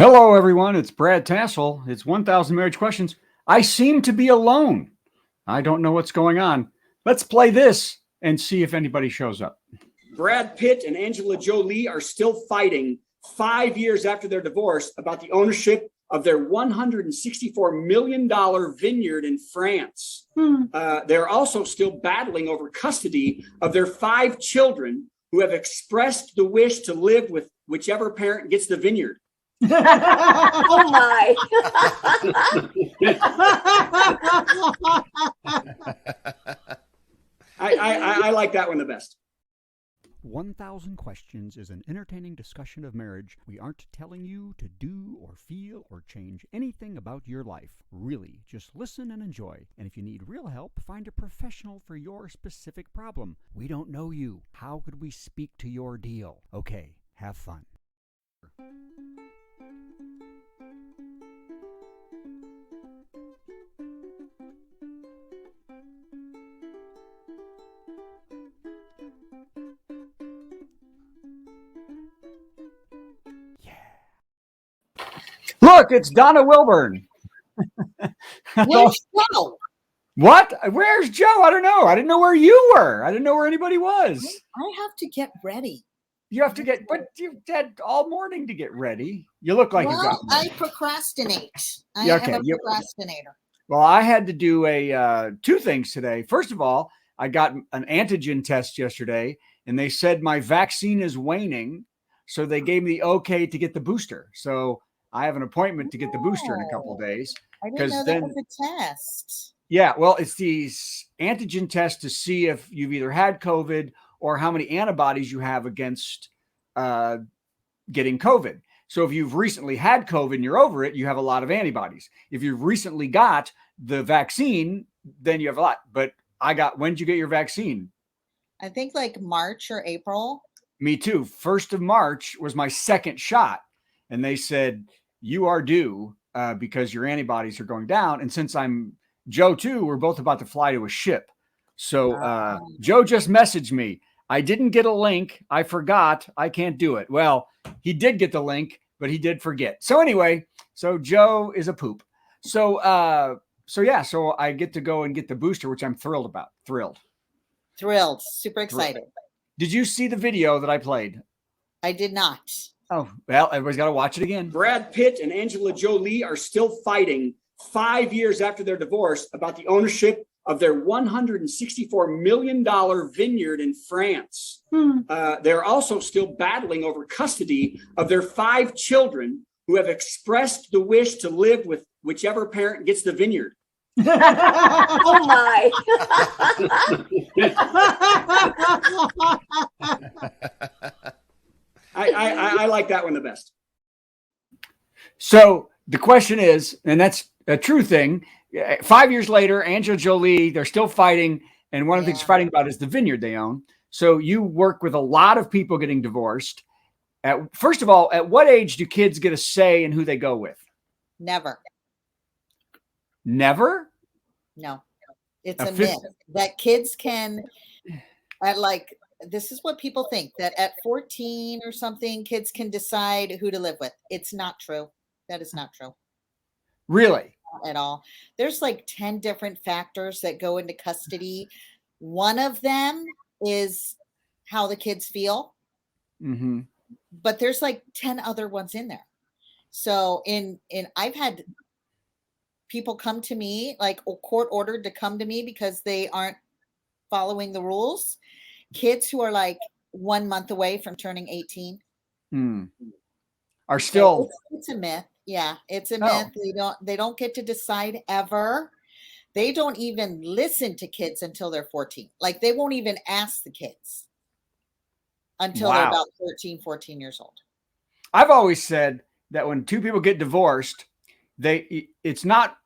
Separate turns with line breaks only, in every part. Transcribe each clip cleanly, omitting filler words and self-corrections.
Hello, everyone. It's Brad Tassell. It's 1000 Marriage Questions. I seem to be alone. I don't know what's going on. Let's play this and see if anybody shows up.
Brad Pitt and Angela Jolie are still fighting 5 years after their divorce about the ownership of their $164 million vineyard in France. They're also still battling over custody of their 5 children who have expressed the wish to live with whichever parent gets the vineyard.
Oh my.
I like that one the best.
1000 Questions is an entertaining discussion of marriage. We aren't telling you to do or feel or change anything about your life. Really, just listen and enjoy. And if you need real help, find a professional for your specific problem. We don't know you. How could we speak to your deal? Okay, have fun.
Look, it's Donna Wilburn.
Where's Joe?
What? Where's Joe? I don't know. I didn't know where you were. I didn't know where anybody was.
I have to get ready.
You have to get, but you've had all morning to get ready. You look like you've got.
I procrastinate. I
Yeah,
am
okay,
a
you-
procrastinator.
Well, I had to do two things today. First of all, I got an antigen test yesterday, and they said my vaccine is waning, so they gave me the okay to get the booster. So I have an appointment to get the booster in a couple of days.
I didn't
'Cause
know
then-
that was a test.
Yeah, well, it's these antigen tests to see if you've either had COVID or how many antibodies you have against getting COVID. So if you've recently had COVID and you're over it, you have a lot of antibodies. If you've recently got the vaccine, then you have a lot. But when did you get your vaccine?
I think like March or April.
Me too. 1st of March was my second shot. And they said, you are due because your antibodies are going down. And since Joe too, we're both about to fly to a ship. So Joe just messaged me. I didn't get a link. I forgot. I can't do it. Well, he did get the link, but he did forget. So anyway, so Joe is a poop. So I get to go and get the booster, which I'm thrilled about. Thrilled.
Super excited.
Did you see the video that I played?
I did not.
Oh, well, everybody's got to watch it again.
Brad Pitt and Angela Jolie are still fighting 5 years after their divorce about the ownership of their $164 million vineyard in France. They're also still battling over custody of their 5 children who have expressed the wish to live with whichever parent gets the vineyard.
Oh my.
I like that one the best.
So the question is, and that's a true thing, 5 years later, Angela Jolie, they're still fighting. And one of the things they're fighting about is the vineyard they own. So you work with a lot of people getting divorced. First of all, at what age do kids get a say in who they go with?
Never.
Never?
No. It's a myth that kids can, this is what people think, that at 14 or something, kids can decide who to live with. It's not true. That is not true.
Really?
Not at all. There's like 10 different factors that go into custody. One of them is how the kids feel.
Mm-hmm.
But there's like 10 other ones in there. So I've had people come to me, like court ordered to come to me because they aren't following the rules. Kids who are like 1 month away from turning 18
are still.
So it's a myth. Yeah, it's a myth. They don't get to decide ever. They don't even listen to kids until they're 14. Like they won't even ask the kids until they're about 13, 14 years old.
I've always said that when two people get divorced, it's not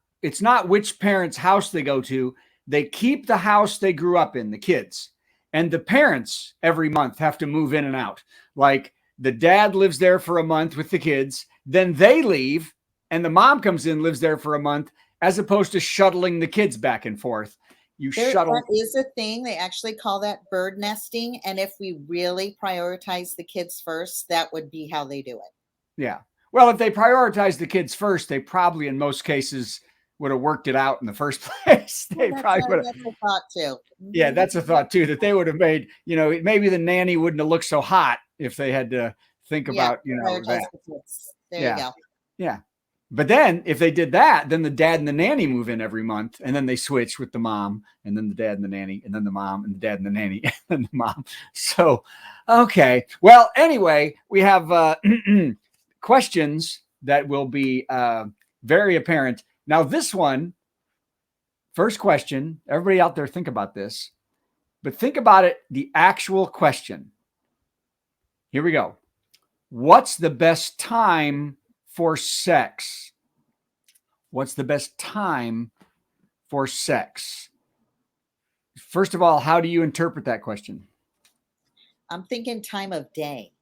which parent's house they go to. They keep the house they grew up in, the kids. And the parents every month have to move in and out. Like the dad lives there for a month with the kids, then they leave, and the mom comes in, lives there for a month, as opposed to shuttling the kids back and forth.
That is a thing. They actually call that bird nesting. And if we really prioritize the kids first, that would be how they do it.
Yeah. Well, if they prioritized the kids first, they probably, in most cases, would have worked it out in the first place. They probably would have.
That's a thought too.
Yeah, that's a thought too, that they would have made, maybe the nanny wouldn't have looked so hot if they had to think about,
prioritize
that.
the kids. There
Yeah.
you go.
Yeah. But then if they did that, then the dad and the nanny move in every month, and then they switch with the mom, and then the dad and the nanny, and then the mom and the dad and the nanny, and then the mom. So, okay. Well, anyway, we have questions that will be very apparent. Now, this one, first question, everybody out there, think about this, but think about it, the actual question. Here we go. What's the best time for sex? What's the best time for sex? First of all, how do you interpret that question?
I'm thinking time of day.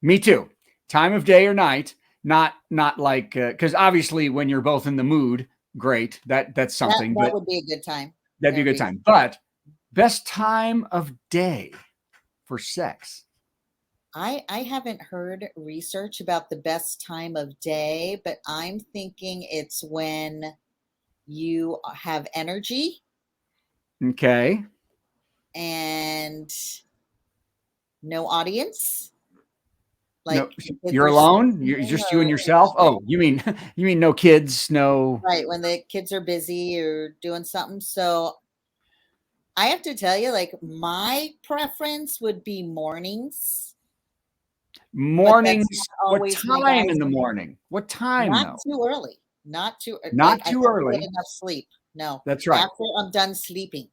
Me too. Time of day or night, not like, because obviously when you're both in the mood, great. That's something.
That would be a good time.
That'd be a good time. But best time of day for sex.
I haven't heard research about the best time of day, but I'm thinking it's when you have energy.
Okay.
And no audience.
Like no, you're alone? You're just you and yourself? Oh, you mean no kids, no.
Right, when the kids are busy or doing something. So I have to tell you, like, my preference would be mornings.
Mornings. What time in the morning? What time?
Not too early. Not too
early.
Get enough sleep. No.
That's right.
After I'm done sleeping.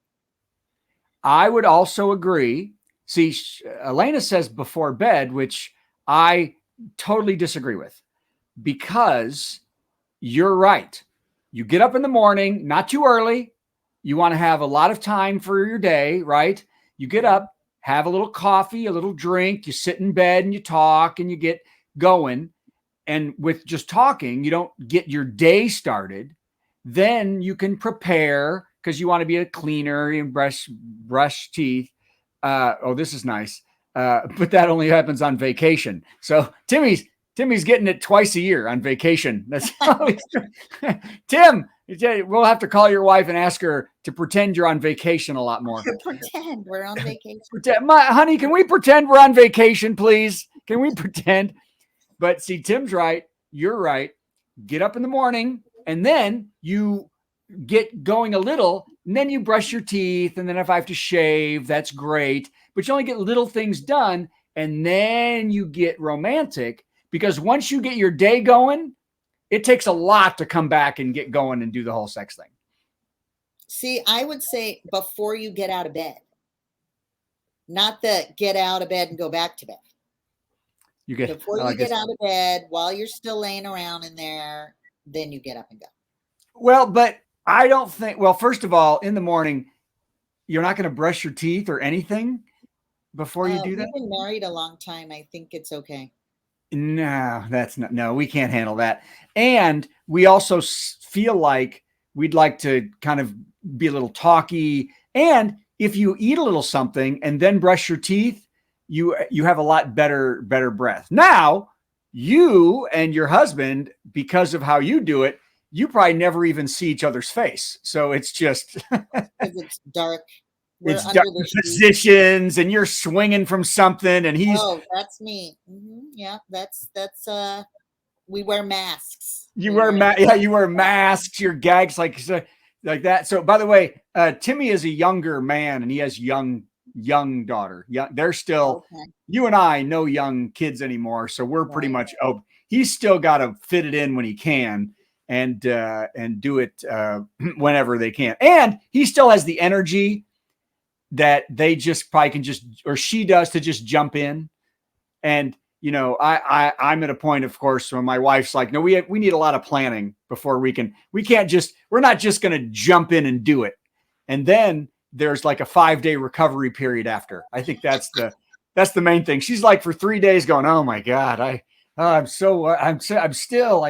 I would also agree. See, Elena says before bed, which I totally disagree with, because you're right. You get up in the morning, not too early. You want to have a lot of time for your day, right? You get up, have a little coffee, a little drink, you sit in bed and you talk and you get going. And with just talking, you don't get your day started. Then you can prepare because you want to be a cleaner and brush teeth. This is nice. But that only happens on vacation. So Timmy's getting it twice a year on vacation. That's Tim. We'll have to call your wife and ask her to pretend you're on vacation a lot more.
Pretend we're on vacation.
Honey, can we pretend we're on vacation, please? Can we pretend? But see, Tim's right. You're right. Get up in the morning and then you get going a little, and then you brush your teeth. And then if I have to shave, that's great. But you only get little things done. And then you get romantic, because once you get your day going, it takes a lot to come back and get going and do the whole sex thing.
See, I would say before you get out of bed, not the get out of bed and go back to bed. Before you get out of bed, while you're still laying around in there, then you get up and go.
Well, but I don't think, first of all, in the morning, you're not going to brush your teeth or anything before you do that?
We've been married a long time. I think it's okay.
No, we can't handle that. And we also feel like we'd like to kind of be a little talky. And if you eat a little something and then brush your teeth, you have a lot better breath. Now, you and your husband, because of how you do it, you probably never even see each other's face. So it's just
it's dark.
It's dark positions, and you're swinging from something, and he's.
Oh, that's me. Mm-hmm. Yeah, that's. We wear masks.
You wear masks. Your gags like that. So, by the way, Timmy is a younger man, and he has young daughter. Yeah, they're still. Okay. You and I know young kids anymore, so we're pretty much. Oh, he's still got to fit it in when he can, and do it whenever they can, and he still has the energy that they just probably can or she does, to just jump in. And, I'm at a point, of course, when my wife's like, no, we need a lot of planning before we're not just going to jump in and do it. And then there's like a 5-day recovery period after. I think that's the main thing. She's like for 3 days going, oh my God, I'm still, I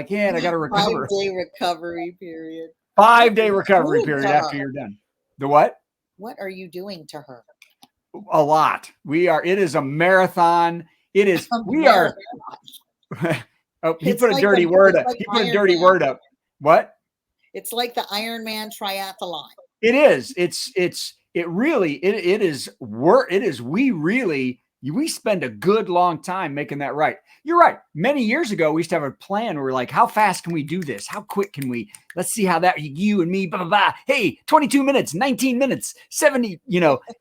can't, I got to recover.
5-day recovery period.
5-day recovery period after you're done. The what?
What are you doing to her?
A lot. It is a marathon. It is, Oh, he
It's
put a
like
dirty
the-
word
it's
up.
like
He put a
Iron
dirty
Man.
word up. What?
It's like the Iron Man triathlon.
It is. It really is work. It is. We spend a good long time making that right. You're right. Many years ago, we used to have a plan where we're like, how fast can we do this? How quick can we? Let's see how that you and me, blah, blah, blah. Hey, 22 minutes, 19 minutes, 70,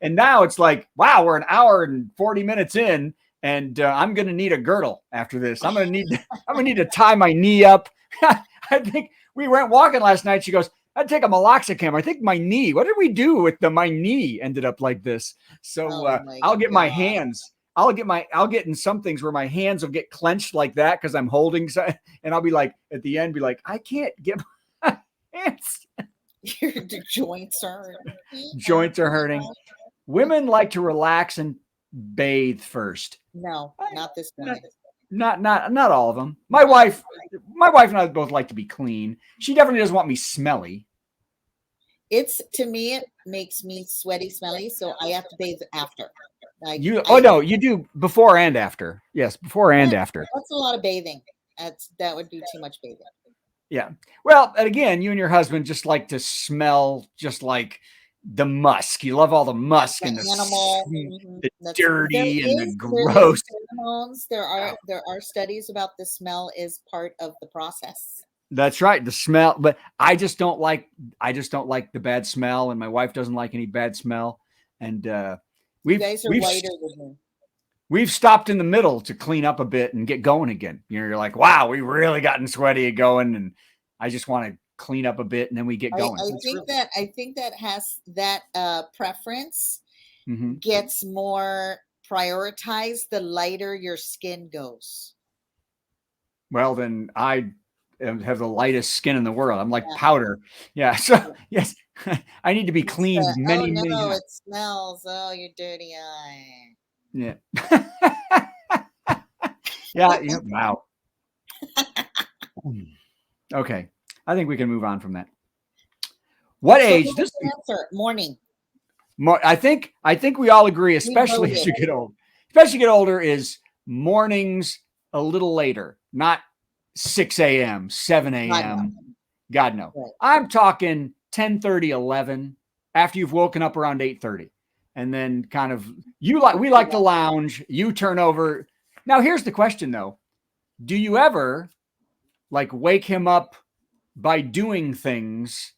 and now it's like, wow, we're an hour and 40 minutes in, and I'm going to need a girdle after this. I'm going to need to tie my knee up. I think we went walking last night. She goes, I'd take a meloxicam. I think my knee. What did we do with my knee ended up like this? So I'll get my hands. I'll get in some things where my hands will get clenched like that because I'm holding, and I'll be like at the end, be like, I can't get my hands.
Your joints are hurting.
Joints are hurting. Women like to relax and bathe first.
No, not this one.
Not all of them. My wife and I both like to be clean. She definitely doesn't want me smelly.
To me, it makes me sweaty, smelly, so I have to bathe after.
You do before and after. Yes, before and after.
That's a lot of bathing. That would be too much bathing.
Yeah. Well, and again, you and your husband just like to smell just like the musk. You love all the musk and the
animal,
the dirty and the gross.
There are studies about the smell is part of the process.
That's right. The smell, but I just don't like the bad smell, and my wife doesn't like any bad smell. And
you guys are whiter than me.
We've stopped in the middle to clean up a bit and get going again. You're like, wow, we really gotten sweaty going, and I just want to clean up a bit, and then we get going.
I think that has that preference gets more prioritized the lighter your skin goes.
Well, then I have the lightest skin in the world. I'm like powder. Yeah. So yes, I need to be cleaned many times.
It smells. Oh, you dirty eye.
Yeah. Yeah. Wow. Okay. I think we can move on from that. What age? This
answer morning.
I think we all agree, especially as you get old. Especially get older, is mornings a little later, not 6 a.m., 7 a.m. God no. Right. I'm talking 10:30, 11 after you've woken up around 8:30. And then kind of we like to lounge, you turn over. Now here's the question though. Do you ever like wake him up by doing things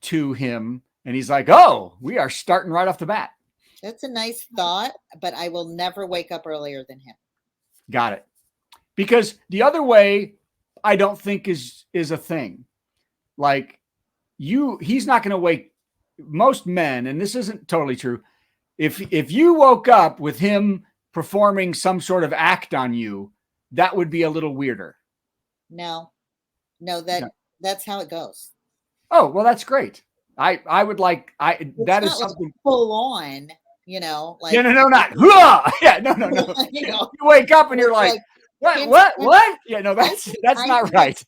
to him and he's like, oh, we are starting right off the bat?
That's a nice thought, but I will never wake up earlier than him.
Got it. Because the other way I don't think is a thing. Like he's not going to wake most men, and this isn't totally true. If you woke up with him performing some sort of act on you, that would be a little weirder.
No, that's how it goes.
Oh, well, that's great. I would like, that is something
like full on, like.
Yeah, no, not. Yeah, no. You wake up and you're like what? Yeah, no, that's not right.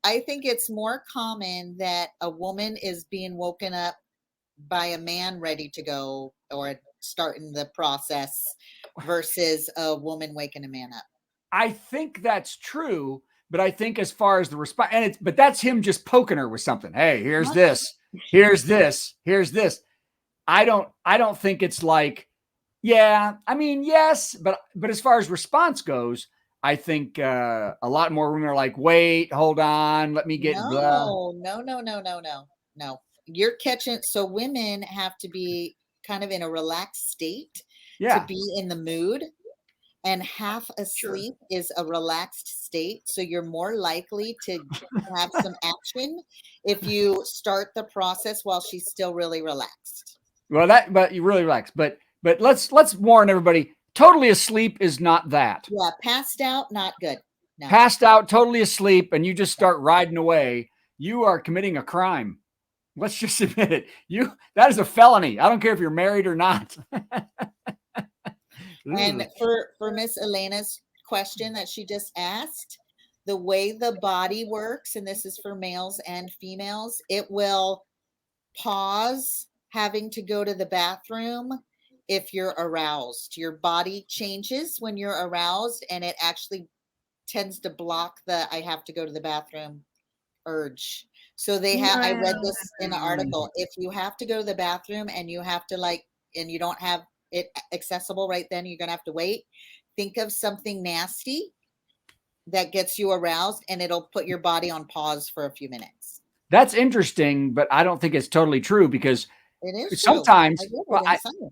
I think it's more common that a woman is being woken up by a man ready to go or starting the process versus a woman waking a man up.
I think that's true, but I think as far as the response, but that's him just poking her with something. Hey, here's this. I don't think it's like, yeah, I mean, yes, but as far as response goes, I think a lot more women are like, wait, hold on, let me get
No. You're catching. So women have to be kind of in a relaxed state to be in the mood, and half asleep is a relaxed state. So you're more likely to have some action if you start the process while she's still really relaxed.
Well, but you really relax. But let's warn everybody. Totally asleep is not that.
Yeah, passed out, not good. No.
Passed out, totally asleep, and you just start riding away. You are committing a crime. Let's just admit it. That is a felony. I don't care if you're married or not.
And for Miss Elena's question that she just asked, the way the body works, and this is for males and females, it will pause having to go to the bathroom if you're aroused. Your body changes when you're aroused, and it actually tends to block the I have to go to the bathroom urge. So they have, I read this in an article. If you have to go to the bathroom and you have to and you don't have it accessible right then, you're going to have to wait. Think of something nasty that gets you aroused and it'll put your body on pause for a few minutes.
That's interesting, but I don't think it's totally true because
it is
sometimes,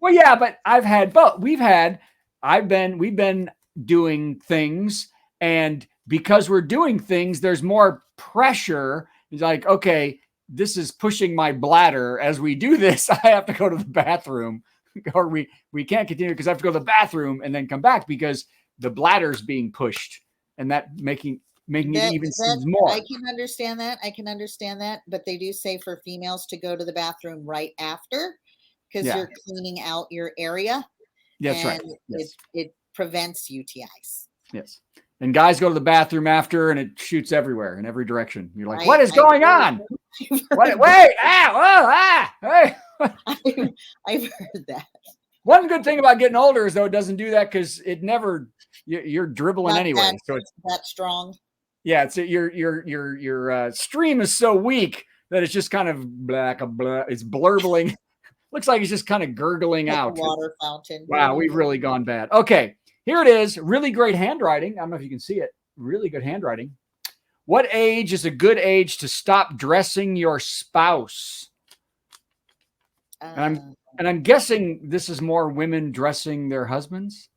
yeah, but I've had both. We've been doing things, and because we're doing things, there's more pressure. It's like, okay, this is pushing my bladder. As we do this, I have to go to the bathroom, or we can't continue because I have to go to the bathroom and then come back because the bladder's being pushed, and that making it even more.
I can understand that. But they do say for females to go to the bathroom right after because you're cleaning out your area.
That's right. Yes.
It prevents UTIs.
Yes. And guys go to the bathroom after and it shoots everywhere in every direction. You're like, what is going on? Wait, hey.
I've heard that.
One good thing about getting older is though it doesn't do that because you're dribbling anyway. So it's
that strong.
Yeah, it's your stream is so weak that it's just kind of it's blurbling. Looks like it's just kind of gurgling
like
out.
A water fountain.
Wow, we've really gone bad. Okay, here it is. Really great handwriting. I don't know if you can see it. Really good handwriting. What age is a good age to stop dressing your spouse? And I'm guessing this is more women dressing their husbands.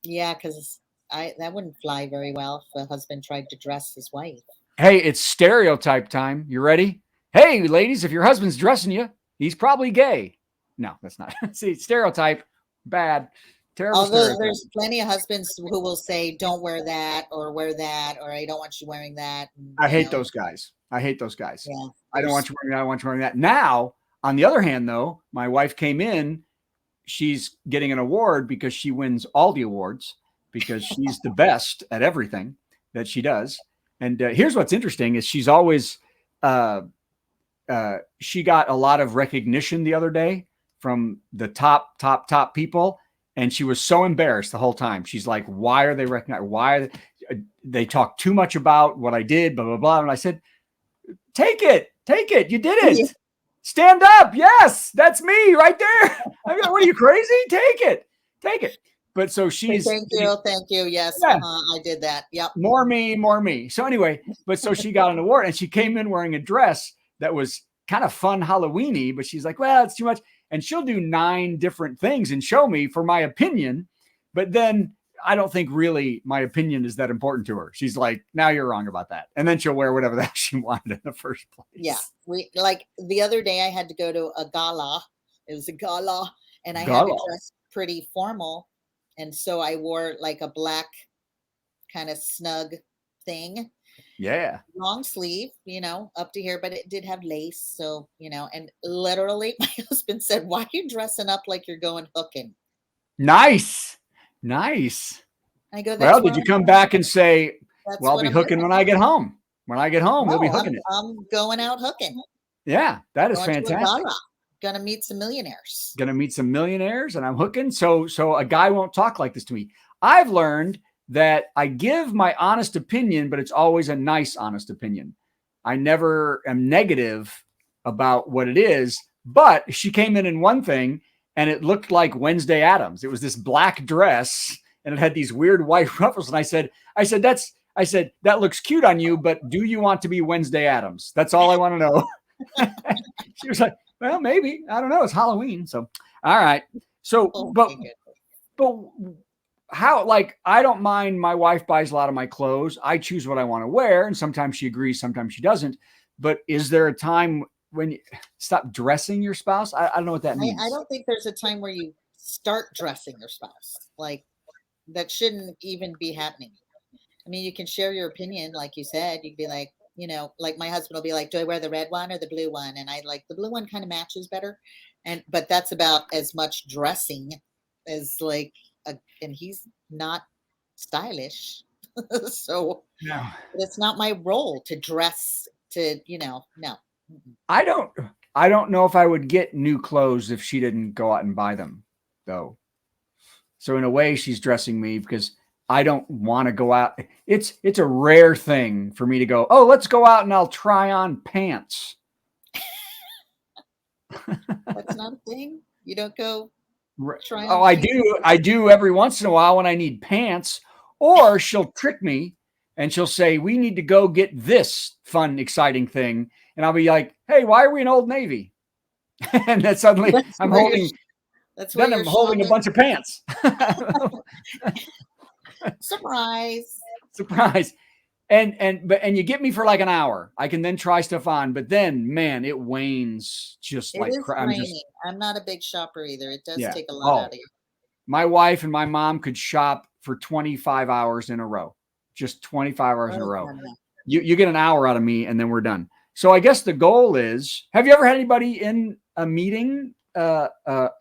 Yeah, because that wouldn't fly very well if a husband tried to dress his wife.
Hey, it's stereotype time. You ready? Hey, ladies, if your husband's dressing you, he's probably gay. No, that's not. See, stereotype, bad, terrible.
Although there's plenty of husbands who will say, "Don't wear that," or "Wear that," or "I don't want you wearing that." And,
I hate those guys. I hate those guys.
Yeah,
I don't want you wearing that. I don't want you wearing that. Now, on the other hand, though, my wife came in. She's getting an award because she wins all the awards because she's the best at everything that she does. And here's what's interesting is she's always she got a lot of recognition the other day from the top people. And she was so embarrassed the whole time. She's like, why are they recognized? Why are they talk too much about what I did, blah, blah, blah. And I said, take it. You did it. Yeah. Stand up. Yes, that's me right there. I mean, what are you crazy? Take it. But so she's
thank you. Yes, yeah. I did that. Yep.
More me. So anyway, but so she got an award and she came in wearing a dress that was kind of fun Halloween-y, but she's like, well, it's too much. And she'll do 9 different things and show me for my opinion. But then I don't think really my opinion is that important to her. She's like, now you're wrong about that. And then she'll wear whatever that she wanted in the first place.
Yeah. We like the other day I had to go to a gala. It was a gala and I had to dress pretty formal. And so I wore like a black kind of snug thing.
Yeah.
Long sleeve, up to here, but it did have lace. So, and literally my husband said, why are you dressing up like you're going hooking?
Nice.
I go,
well, did you come back and say, well, I'll be hooking when I get home. When I get home, we'll be hooking it.
I'm going out hooking.
Yeah, that is fantastic.
Gonna meet some millionaires.
And I'm hooking. So a guy won't talk like this to me. I've learned that I give my honest opinion, but it's always a nice, honest opinion. I never am negative about what it is, but she came in one thing and it looked like Wednesday Addams. It was this black dress and it had these weird white ruffles. And I said, that looks cute on you, but do you want to be Wednesday Addams? That's all I want to know. She was like, well, maybe, I don't know. It's Halloween. So, all right. So, but how, like, I don't mind. My wife buys a lot of my clothes. I choose what I want to wear. And sometimes she agrees, sometimes she doesn't. But is there a time when you stop dressing your spouse? I don't know what that means.
I don't think there's a time where you start dressing your spouse. Like, that shouldn't even be happening. I mean, you can share your opinion. Like you said, you'd be like, like my husband will be like, do I wear the red one or the blue one? And I like the blue one kind of matches better. But that's about as much dressing as like, and he's not stylish. So
no,
it's not my role to dress to, no.
I don't know if I would get new clothes if she didn't go out and buy them though. So in a way she's dressing me because I don't want to go out. It's a rare thing for me to go, oh, let's go out and I'll try on pants.
That's not a thing. You don't go try on
Oh, I
pants?
do. I do every once in a while when I need pants, or she'll trick me and she'll say, we need to go get this fun, exciting thing. And I'll be like, hey, why are we in Old Navy? And then suddenly
That's
I'm
where
holding,
That's where
then I'm
you're
holding a
shopping.
bunch of pants.
Surprise.
Surprise. And you get me for like an hour. I can then try stuff on, but then man, it wanes just
It
like
is draining. I'm not a big shopper either. It does take a lot out of you.
My wife and my mom could shop for 25 hours in a row, just 25 hours in a row. You get an hour out of me and then we're done. So I guess the goal is, have you ever had anybody in a meeting, a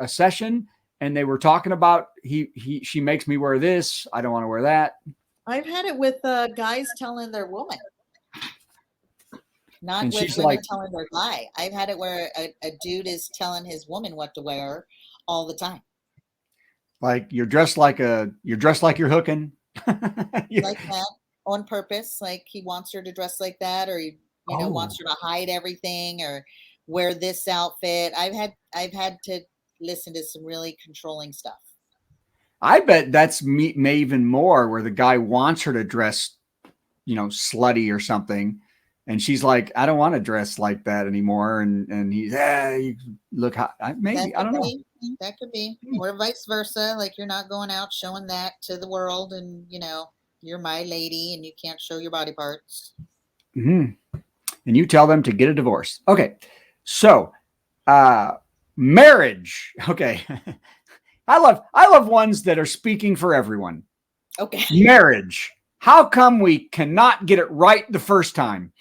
session, and they were talking about she makes me wear this, I don't want to wear that?
I've had it with guys telling their woman, not
And
with
she's
women
like,
telling their guy. I've had it where a dude is telling his woman what to wear all the time.
like you're dressed like you're hooking.
Like that on purpose. Like he wants her to dress like that, or he, wants her to hide everything or wear this outfit. I've had to listen to some really controlling stuff.
I bet that's me even more, where the guy wants her to dress, slutty or something. And she's like, I don't want to dress like that anymore. And he's, you look hot. Maybe, I don't know.
That could be. Or vice versa. Like you're not going out showing that to the world and, you're my lady and you can't show your body parts.
Mm-hmm. And you tell them to get a divorce. Okay. So, marriage. Okay. I love ones that are speaking for everyone.
Okay.
Marriage. How come we cannot get it right the first time?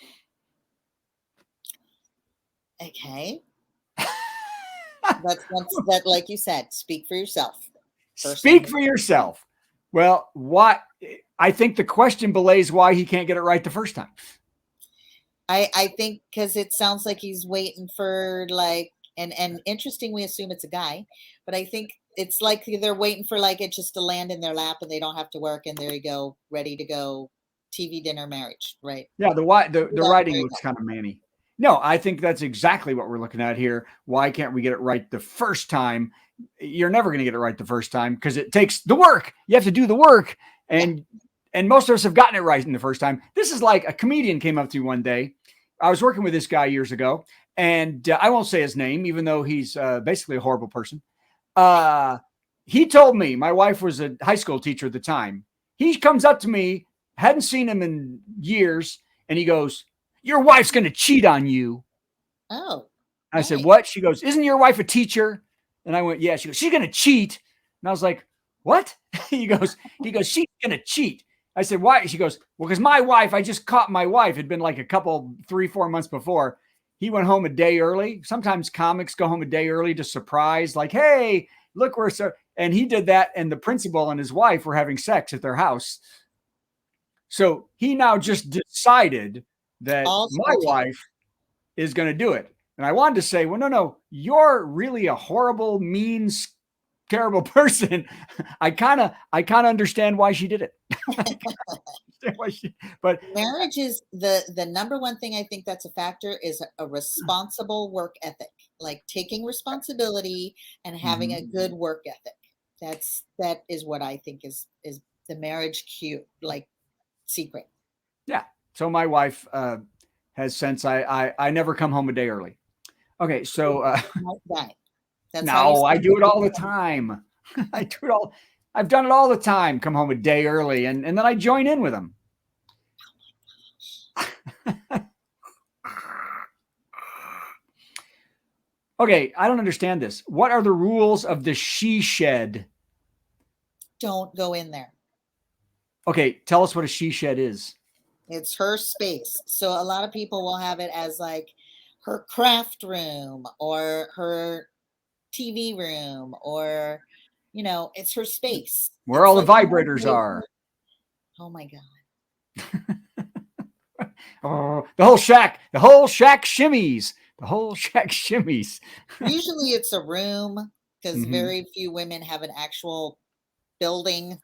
Okay. That, like you said, speak for yourself.
Speak for yourself. Well, what I think the question belays why he can't get it right the first time.
I think because it sounds like he's waiting for and interesting, we assume it's a guy, but I think it's like they're waiting for it just to land in their lap and they don't have to work and there you go, ready to go, TV, dinner, marriage, right?
Yeah, the writing looks kind of manny. No, I think that's exactly what we're looking at here. Why can't we get it right the first time? You're never going to get it right the first time because it takes the work. You have to do the work. And most of us have gotten it right in the first time. This is like a comedian came up to me one day. I was working with this guy years ago, and I won't say his name, even though he's basically a horrible person. He told me, my wife was a high school teacher at the time. He comes up to me, hadn't seen him in years, and he goes, your wife's going to cheat on you.
Oh.
I said, what? She goes, isn't your wife a teacher? And I went, yeah. She goes, she's going to cheat. And I was like, what? He goes, she's going to cheat. I said, why? She goes, well, because my wife, I just caught my wife. It'd been like a couple, 3-4 months before. He went home a day early. Sometimes comics go home a day early to surprise, like, hey, look, we're so. And he did that. And the principal and his wife were having sex at their house. So he now just decided that my wife is going to do it. And I wanted to say, well, no, you're really a horrible, mean, terrible person. I kind of understand why she did it. But
marriage is the number one thing I think that's a factor is a responsible work ethic, like taking responsibility and having a good work ethic. That is what I think is the marriage cue, secret.
Yeah. So my wife has since I never come home a day early. Okay, so no, I do it all the time. I do it all. I've done it all the time. Come home a day early, and then I join in with them. Okay, I don't understand this. What are the rules of the she shed?
Don't go in there.
Okay, tell us what a she shed is.
It's her space. So a lot of people will have it as her craft room or her TV room or, it's her space.
Where all the vibrators are.
Oh my God.
Oh, the whole shack shimmies. The whole shack shimmies.
Usually it's a room because very few women have an actual building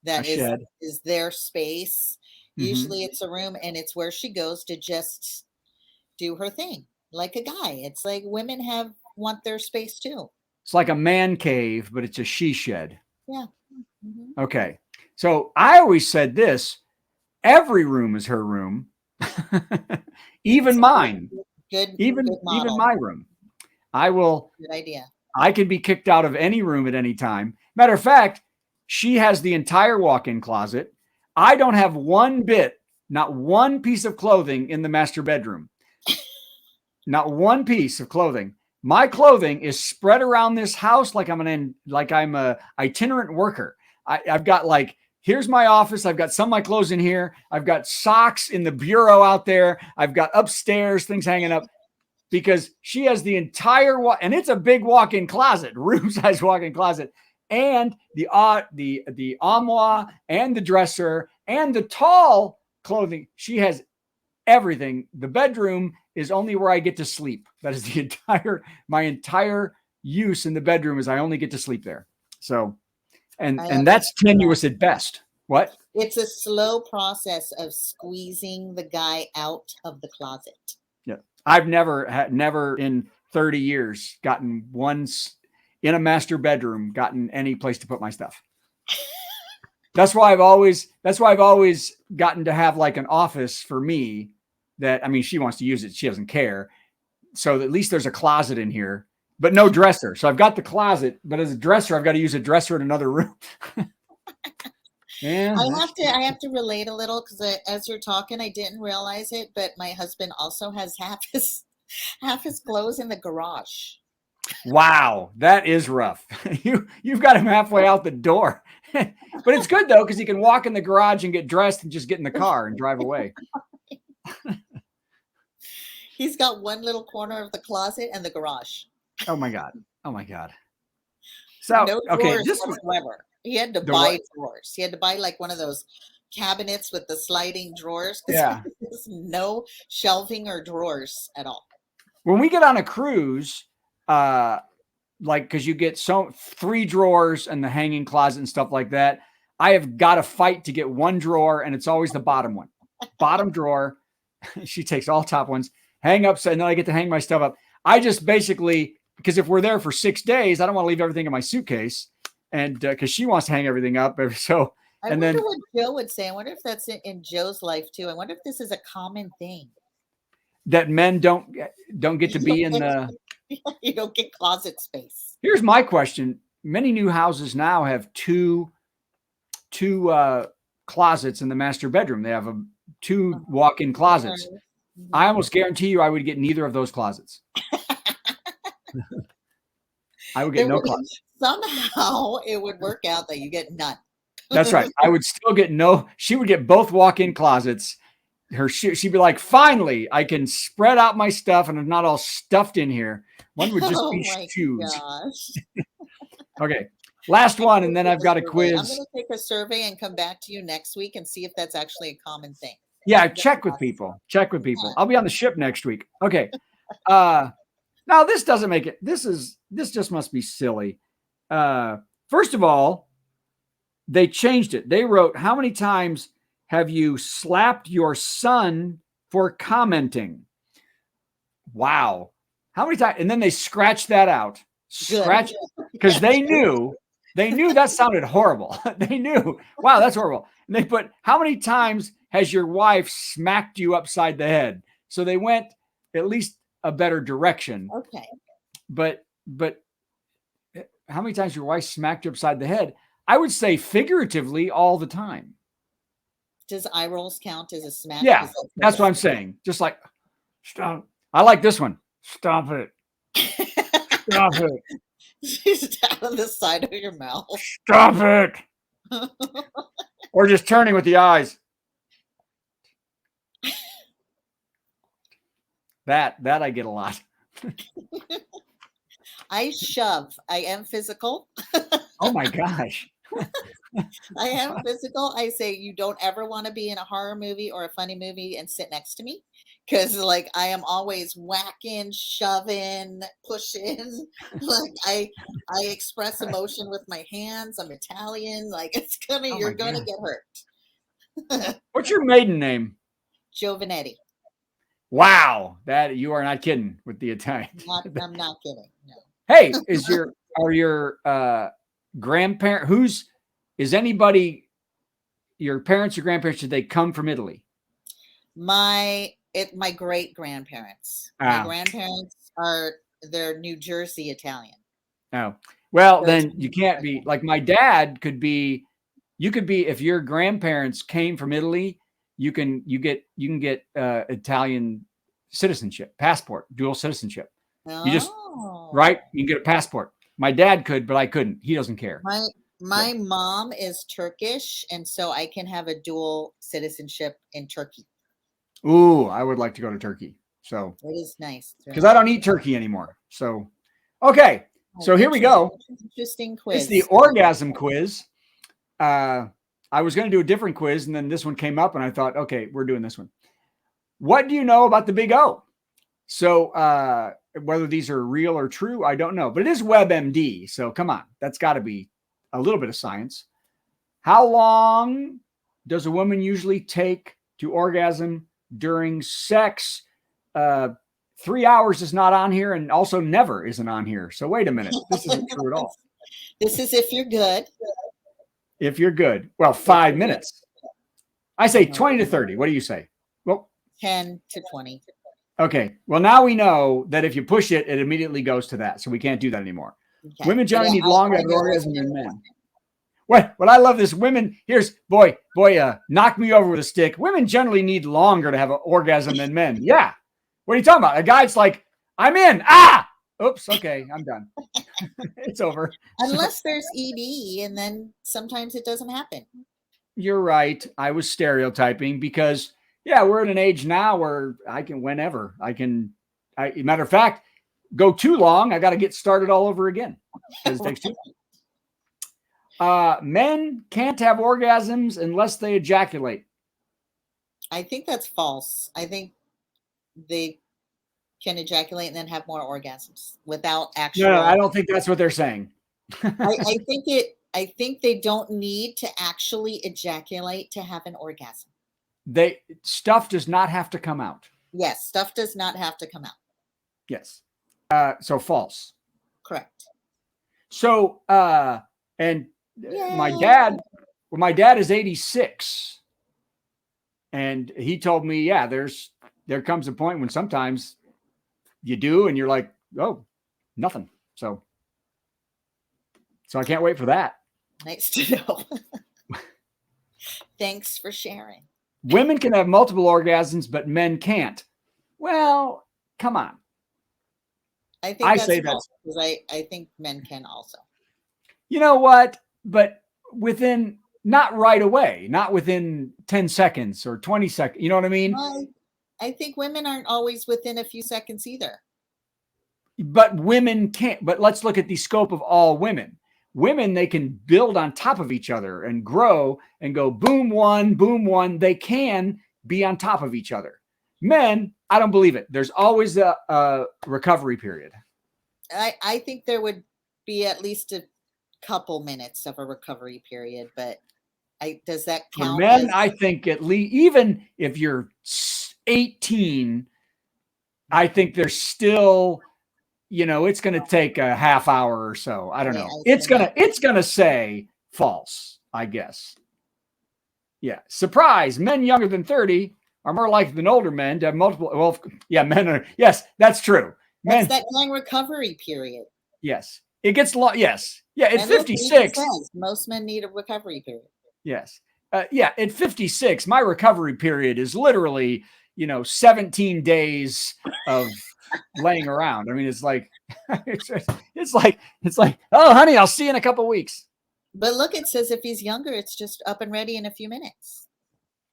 that
shed.
is their space.
Mhm.
Usually it's a room, and it's where she goes to just do her thing like a guy. It's like women want their space too.
It's like a man cave, but it's a she shed.
Yeah. Mhm.
Okay. So I always said this, every room is her room. Even
It's a
mine.
good
Even
model.
my room.
Good idea.
I can be kicked out of any room at any time. Matter of fact, she has the entire walk-in closet. I don't have one bit, not one piece of clothing in the master bedroom. Not one piece of clothing. My clothing is spread around this house like I'm a itinerant worker. I've got like, here's my office. I've got some of my clothes in here. I've got socks in the bureau out there. I've got upstairs things hanging up, because she has the entire and it's a big walk-in closet, room-size walk-in closet, and the armoire and the dresser and the tall clothing. She has everything. The bedroom is only where I get to sleep. That is my entire use in the bedroom is I only get to sleep there. So, and that's tenuous at best. What?
It's a slow process of squeezing the guy out of the closet.
Yeah. I've never in 30 years gotten once in a master bedroom, gotten any place to put my stuff. That's why I've always gotten to have like an office for me that, I mean, she wants to use it. She doesn't care. So at least there's a closet in here, but no dresser. So I've got the closet, but as a dresser, I've got to use a dresser in another room. Yeah,
I have to relate a little, because as you're talking, I didn't realize it, but my husband also has half his clothes in the garage.
Wow, that is rough. You've got him halfway out the door. But it's good though, because he can walk in the garage and get dressed and just get in the car and drive away.
He's got one little corner of the closet and the garage.
Oh my God. So
no
okay,
drawers whatsoever. He had to buy drawers. He had to buy like one of those cabinets with the sliding drawers.
Yeah.
There's no shelving or drawers at all.
When we get on a cruise, like, because you get 3 drawers and the hanging closet and stuff like that, I have got to fight to get one drawer, and it's always the bottom one. Bottom drawer. She takes all top ones, hang up, and then I get to hang my stuff up. I just basically, because if we're there for 6 days, I don't want to leave everything in my suitcase, and because she wants to hang everything up. So,
I wonder what Joe would say. I wonder if that's in Joe's life too. I wonder if this is a common thing
that men don't get to be in the.
You don't get closet space.
Here's my question: many new houses now have two closets in the master bedroom. They have 2 walk-in closets. I almost guarantee you I would get neither of those closets. I would get no closet.
Somehow it would work out that you get none.
That's right. I would still get no. She would get both walk-in closets. She'd be like, finally, I can spread out my stuff and I'm not all stuffed in here. One would just be shoes. Okay. Last one, and then I've got a quiz.
I'm going to take a survey and come back to you next week and see if that's actually a common thing.
Yeah, check with people. I'll be on the ship next week. Okay. Now this doesn't make it. This just must be silly. First of all, they changed it. They wrote, how many times have you slapped your son for commenting? Wow. How many times? And then they scratched that out. Scratch, because they knew that sounded horrible. They knew, wow, that's horrible. And they put, how many times has your wife smacked you upside the head? So they went at least a better direction.
Okay.
But how many times your wife smacked you upside the head? I would say figuratively all the time.
Does eye rolls count as a smack?
Yeah, that's what I'm saying. Just like, stop. I like this one. Stop it. Stop it.
She's down on the side of your mouth.
Stop it. Or just turning with the eyes. That I get a lot.
I shove. I am physical.
Oh my gosh.
I am physical. I say you don't ever want to be in a horror movie or a funny movie and sit next to me, because like I am always whacking, shoving, pushing. Like I express emotion with my hands. I'm Italian. Like
Oh
you're
my
gonna
God.
get hurt.
What's your maiden name?
Giovanetti.
Wow, that you are not kidding with the Italian.
I'm not kidding. No.
Hey, are your grandparent is anybody your parents or grandparents, did they come from Italy?
My great grandparents. My
Oh.
grandparents they're New Jersey Italian.
Oh. Well,
So
then
it's
you can't be like my dad could be. You could be if your grandparents came from Italy. You can get Italian citizenship, passport, dual citizenship. You just right. You can get a passport. My dad could, but I couldn't. He doesn't care.
My mom is Turkish, and so I can have a dual citizenship in Turkey.
Ooh, I would like to go to Turkey. So
it is nice
because I don't eat turkey anymore. So okay, so here we go.
Interesting quiz.
It's the orgasm quiz. I was going to do a different quiz, and then this one came up, and I thought, okay, we're doing this one. What do you know about the Big O? So whether these are real or true, I don't know, but it is WebMD. So come on, that's got to be a little bit of science. How long does a woman usually take to orgasm during sex? 3 hours is not on here, and also never isn't on here. So wait a minute, this isn't true at all.
This is if you're good.
If you're good. Well, 5 minutes. I say 20 to 30. What do you say? Well,
10 to 20.
Okay. Well, now we know that if you push it, it immediately goes to that. So we can't do that anymore. Okay. Women generally need longer orgasm than men. What I love this women, here's boy, knock me over with a stick. Women generally need longer to have an orgasm than men. Yeah. What are you talking about? A guy's like, I'm in. Oops. Okay. I'm done. It's over.
Unless there's ED, and then sometimes it doesn't happen.
You're right. I was stereotyping because, yeah, we're at an age now where I can, whenever I can, matter of fact, go too long, I got to get started all over again because it takes too long. Men can't have orgasms unless they ejaculate.
I think that's false. I think they can ejaculate and then have more orgasms without actual.
No, I don't think that's what they're saying.
I think they don't need to actually ejaculate to have an orgasm.
Stuff does not have to come out.
Yes, stuff does not have to come out.
Yes. So false.
Correct.
So and Yay. my dad is 86. And he told me, yeah, there comes a point when sometimes you do, and you're like, oh, nothing. So I can't wait for that.
Nice to know. Thanks for sharing.
Women can have multiple orgasms, but men can't. Well, come on.
I think that's because I think men can also.
You know what? But within, not right away, not within 10 seconds or 20 seconds. You know what I mean?
I think women aren't always within a few seconds either.
But women can't. But let's look at the scope of all women. Women, they can build on top of each other and grow and go boom one. They can be on top of each other. Men, I don't believe it. There's always a recovery period.
I think there would be at least a couple minutes of a recovery period, but does that count?
For men, I think at least, even if you're 18, I think there's still, it's going to take a half hour or so. I don't know. It's going to say false, I guess. Yeah. Surprise. Men younger than 30 are more likely than older men to have multiple. Well, yeah, men are. Yes, that's true.
That's that long recovery period.
Yes. It gets long. Yes. Yeah. At 56.
Most men need a recovery period.
Yes. Yeah. At 56, my recovery period is literally, 17 days of laying around. I mean, it's like, it's like, oh, honey, I'll see you in a couple of weeks.
But look, it says if he's younger, it's just up and ready in a few minutes.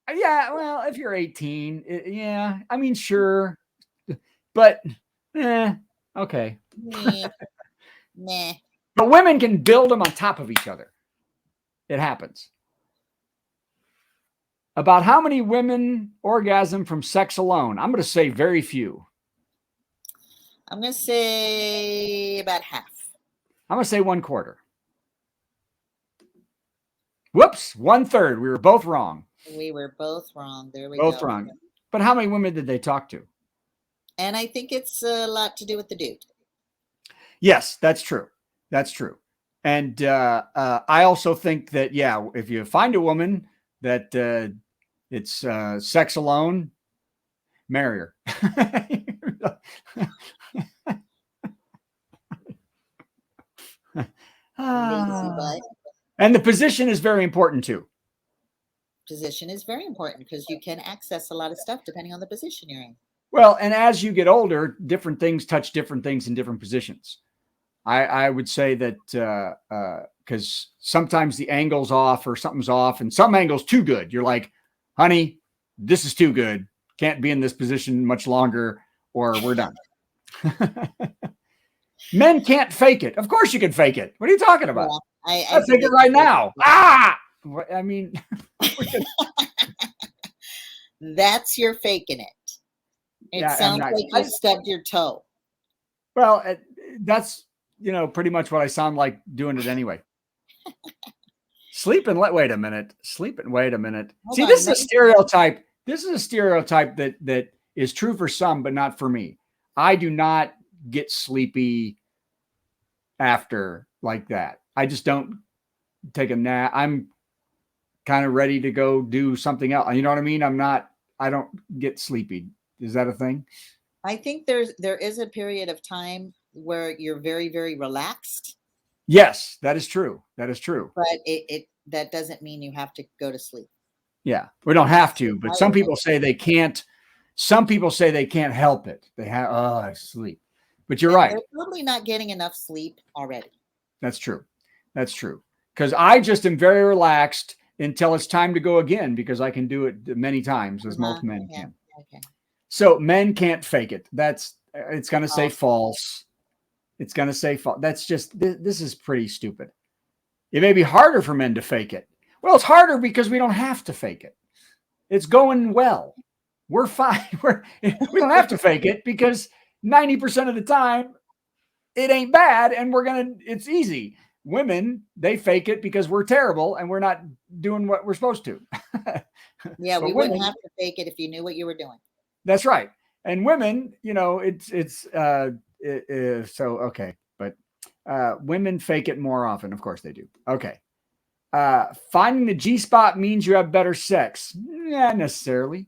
Yeah. Well, if you're 18, yeah, I mean, sure. But, okay.
Nah.
But women can build them on top of each other. It happens. About how many women orgasm from sex alone? I'm going to say very few.
I'm going to say about half.
I'm going to say 1/4. Whoops, 1/3. We were both wrong.
We were both wrong. There we
Both
go.
wrong. But how many women did they talk to?
And I think it's a lot to do with the dude.
Yes, that's true. That's true. And I also think that, yeah, if you find a woman that it's sex alone, marry her.
Lazy butt.
And the position is very important too.
Position is very important because you can access a lot of stuff depending on the position you're in.
Well, and as you get older, different things touch different things in different positions. I would say that because sometimes the angle's off or something's off, and some angle's too good. You're like, honey, this is too good. Can't be in this position much longer, or we're done. Men can't fake it. Of course you can fake it. What are you talking about?
Yeah,
I fake it right now. Ah! I mean,
that's your faking it. It sounds like you stubbed your toe.
Well, that's, pretty much what I sound like doing it anyway. Wait a minute. Wait a minute.
Hold
See,
on,
this is a stereotype. This is a stereotype that is true for some, but not for me. I do not get sleepy after like that. I just don't take a nap. I'm kind of ready to go do something else. You know what I mean? I don't get sleepy. Is that a thing?
I think there is a period of time where you're very, very relaxed.
Yes, that is true. That is true.
But that doesn't mean you have to go to sleep.
Yeah, we don't have to, but some people say they can't. Some people say they can't help it. They have, I sleep. But you're right.
They're probably not getting enough sleep already.
That's true. That's true. Because I just am very relaxed until it's time to go again, because I can do it many times, as most men can.
Okay.
So men can't fake it. It's going to say false. It's going to say false. That's just, this is pretty stupid. It may be harder for men to fake it. Well, it's harder because we don't have to fake it. It's going well. We're fine. We don't have to fake it because 90% of the time it ain't bad, and it's easy. Women, they fake it because we're terrible and we're not doing what we're supposed to.
Yeah, we wouldn't have to fake it if you knew what you were doing.
That's right. And women, so okay, but women fake it more often. Of course they do. Okay. Finding the G-spot means you have better sex. Not necessarily.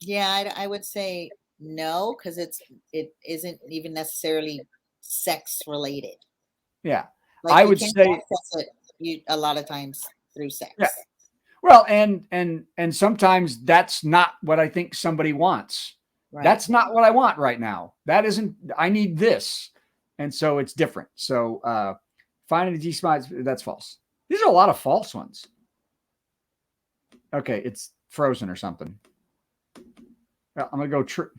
Yeah, I would say no, because it isn't even necessarily sex related.
Yeah.
Like
I would say
access it a lot of times through sex.
Yeah. Well, and sometimes that's not what I think somebody wants. Right. That's not what I want right now. I need this. And so it's different. So finding the G-spot, that's false. These are a lot of false ones. Okay, it's frozen or something. Well, I'm going to go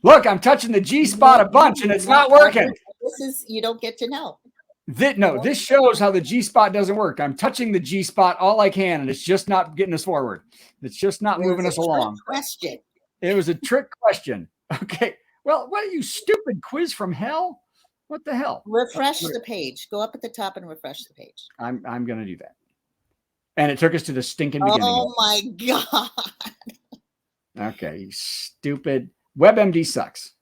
Look, I'm touching the G-spot a bunch and it's not working.
You don't get to know.
This shows how the G-spot doesn't work. I'm touching the G-spot all I can, and it's just not getting us forward. It's just not moving us along.
Question.
It was a trick question. Okay. Well, what are you, stupid quiz from hell? What the hell?
Refresh the page. Go up at the top and refresh the page.
I'm going to do that. And it took us to the stinking beginning.
Oh my God.
Okay, you stupid. WebMD sucks.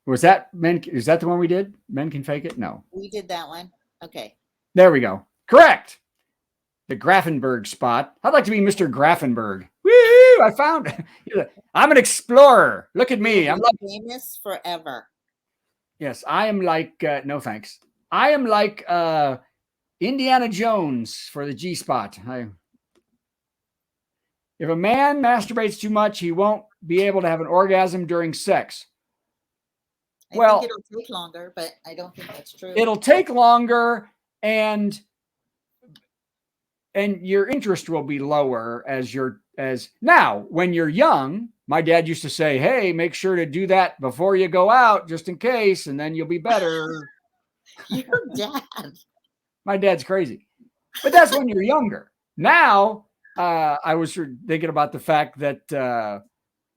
Was that men? Is that the one we did? Men can fake it? No.
We did that one. Okay.
There we go. Correct. The Grafenberg spot. I'd like to be Mr. Grafenberg. Woo! I found it. I'm an explorer. Look at me. I'm like
famous forever.
Yes, I am like no thanks. I am like Indiana Jones for the G-spot. If a man masturbates too much, he won't be able to have an orgasm during sex.
I think it'll take longer, but I don't think that's true.
It'll take longer, and and your interest will be lower as now when you're young. My dad used to say, hey, make sure to do that before you go out, just in case, and then you'll be better.
Your dad.
My dad's crazy, but that's when you're younger. Now, I was thinking about the fact that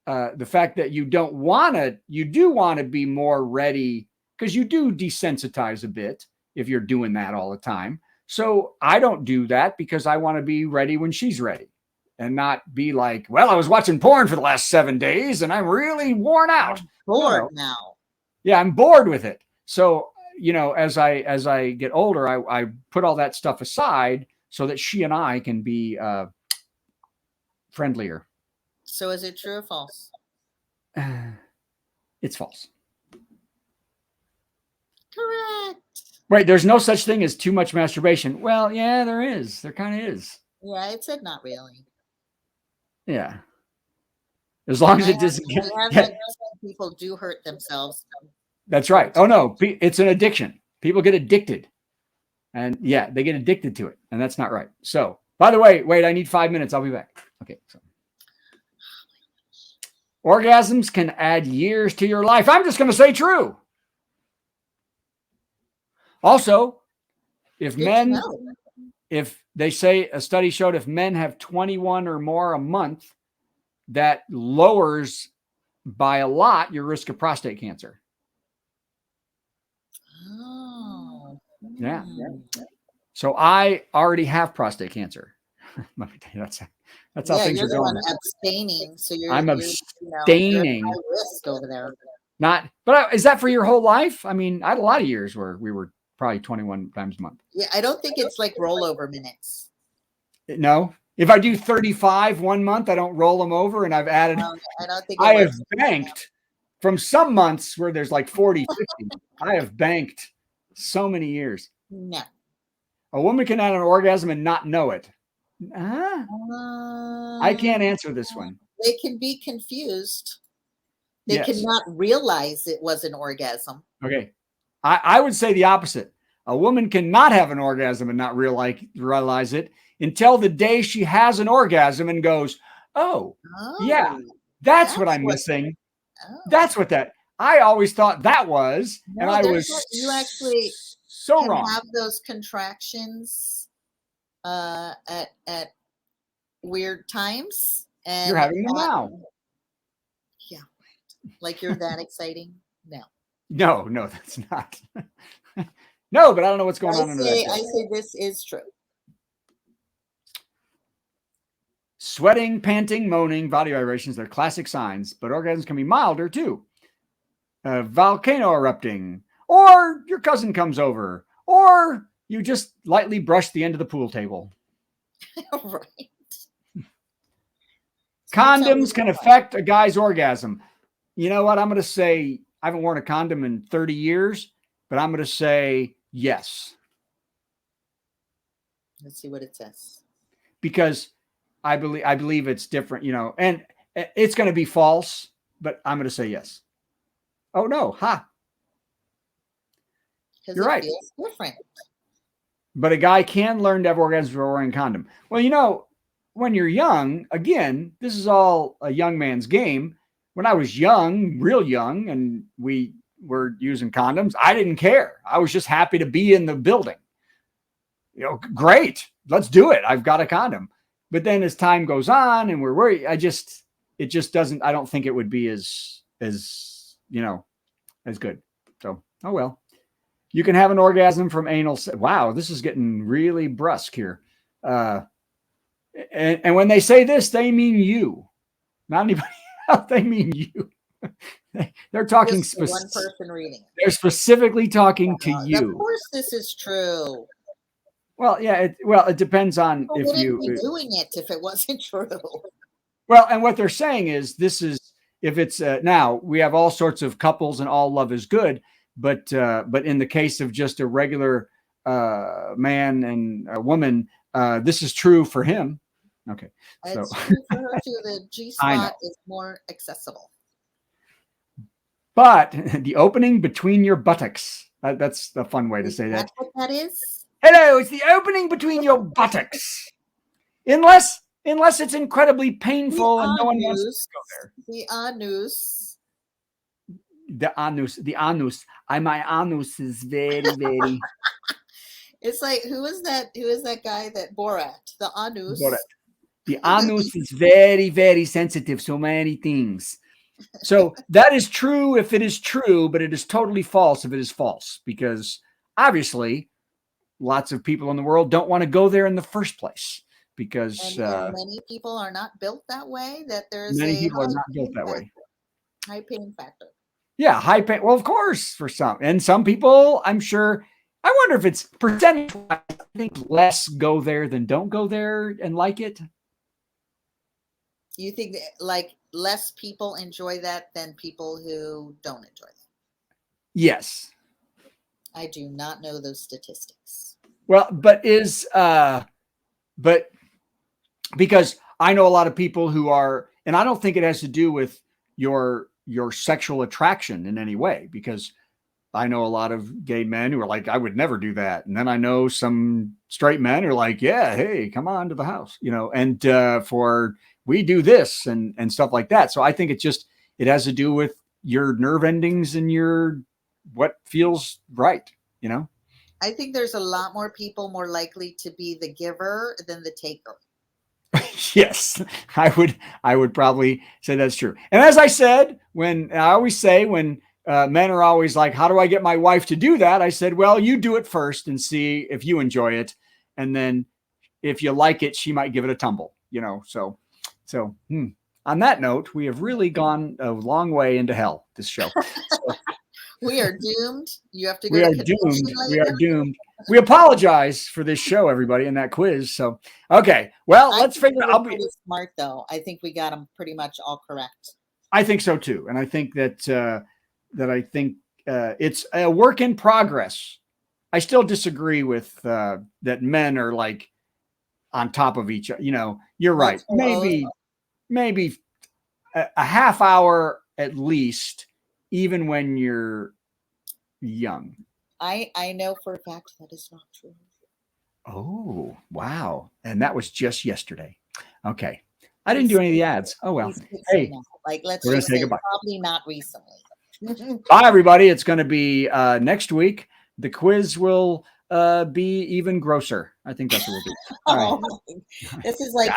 you do want to be more ready, because you do desensitize a bit if you're doing that all the time. So I don't do that because I want to be ready when she's ready and not be like, well, I was watching porn for the last 7 days and I'm really worn out.
I'm bored now.
Yeah, I'm bored with it. So, as I get older, I put all that stuff aside so that she and I can be friendlier.
So is it true or false?
It's false.
Correct.
Wait, there's no such thing as too much masturbation. Well, yeah, there is. There kind of is.
Yeah, it said not really.
Yeah. As long as it doesn't get...
People do hurt themselves.
That's right. Oh, no. It's an addiction. People get addicted. And yeah, they get addicted to it. And that's not right. So, by the way, wait, I need 5 minutes. I'll be back. Okay. So. Orgasms can add years to your life. I'm just going to say true. Also, if they say a study showed if men have 21 or more a month, that lowers by a lot your risk of prostate cancer.
Oh.
Yeah. So I already have prostate cancer. Let me tell you, that's how things are going.
Abstaining, so
I'm abstaining.
You're high risk over there.
But is that for your whole life? I mean, I had a lot of years where we were probably 21 times a month.
Yeah, I don't think it's like rollover minutes.
No. If I do 35 1 month, I don't roll them over, and I've added.
I don't think
I have banked from some months where there's like 40, 50. I have banked so many years.
No.
A woman can have an orgasm and not know it. I can't answer this one.
They can be confused. They cannot realize it was an orgasm.
Okay. I would say the opposite. A woman cannot have an orgasm and not realize it until the day she has an orgasm and goes, oh yeah, that's what I'm missing.
Oh.
That's what I always thought that was.
No,
and I was
you actually
so
can
wrong.
Have those contractions at weird times. And
you're having them now.
Yeah. Like you're that exciting? No.
No, that's not. No, but I don't know what's going on under that.
I say this is true.
Sweating, panting, moaning, body vibrations, they're classic signs, but orgasms can be milder too. A volcano erupting, or your cousin comes over, or you just lightly brush the end of the pool table.
Right.
Condoms can affect a guy's orgasm. You know what? I'm going to say, I haven't worn a condom in 30 years, but I'm going to say yes.
Let's see what it says.
Because I believe it's different, and it's going to be false, but I'm going to say yes. Oh no. You're right.
Feels different.
But a guy can learn to have orgasms while wearing a condom. Well, when you're young, again, this is all a young man's game. When I was young, real young, and we were using condoms, I didn't care. I was just happy to be in the building. Great, let's do it. I've got a condom. But then as time goes on and we're worried, it just doesn't, I don't think it would be as good. So, oh well. You can have an orgasm from anal. Wow, this is getting really brusque here. And when they say this, they mean you, not anybody else. They mean you. They're talking
one person reading.
They're specifically talking to you.
Of course, this is true.
Well, yeah. It depends on
if you be doing it if it wasn't true.
Well, and what they're saying is this is if it's now we have all sorts of couples and all love is good, but in the case of just a regular man and a woman, this is true for him. Okay,
it's true for her too. The G spot is more accessible.
But the opening between your buttocks, that's the fun way to say that.
That's what that is?
Hello, it's the opening between your buttocks. unless it's incredibly painful and no one wants to go there.
The anus.
The anus. My anus is very, very.
It's like, who is that guy that Borat? The anus.
Borat. The anus is very, very sensitive. So many things. So that is true if it is true, but it is totally false if it is false, because obviously lots of people in the world don't want to go there in the first place, because
many people are not built that way, that there's
many people are not built that way.
High pain factor.
Yeah, high pain. Well, of course, for some. And some people, I'm sure, I wonder if it's percentage. I think less go there than don't go there and like it.
You think that, like, less people enjoy that than people who don't enjoy that?
Yes.
I do not know those statistics.
Well, but because I know a lot of people who are, and I don't think it has to do with your sexual attraction in any way, because I know a lot of gay men who are like, I would never do that. And then I know some straight men who are like, yeah, hey, come on to the house, and we do this and stuff like that. So I think it has to do with your nerve endings and what feels right,
I think there's a lot more people more likely to be the giver than the taker.
Yes, I would probably say that's true. And as I said, when men are always like, how do I get my wife to do that? I said, well, you do it first and see if you enjoy it. And then if you like it, she might give it a tumble, So on that note, we have really gone a long way into hell, this show. So,
we are doomed. You have to go.
We are doomed. We are doomed. We apologize for this show, everybody, in that quiz. So, okay. Well, let's figure out.
I'll be smart, though. I think we got them pretty much all correct.
I think so, too. And I think that it's a work in progress. I still disagree with that men are like on top of each other. You're right. Maybe a half hour at least, even when you're young.
I know for a fact that is not true.
Oh, wow. And that was just yesterday. Okay. I didn't do any of the ads. Oh, well. Hey,
let's
we're going
just
to say
say
goodbye.
probably not recently.
Bye, everybody. It's going to be next week. The quiz will be even grosser. I think that's what we'll do. All right.
This is like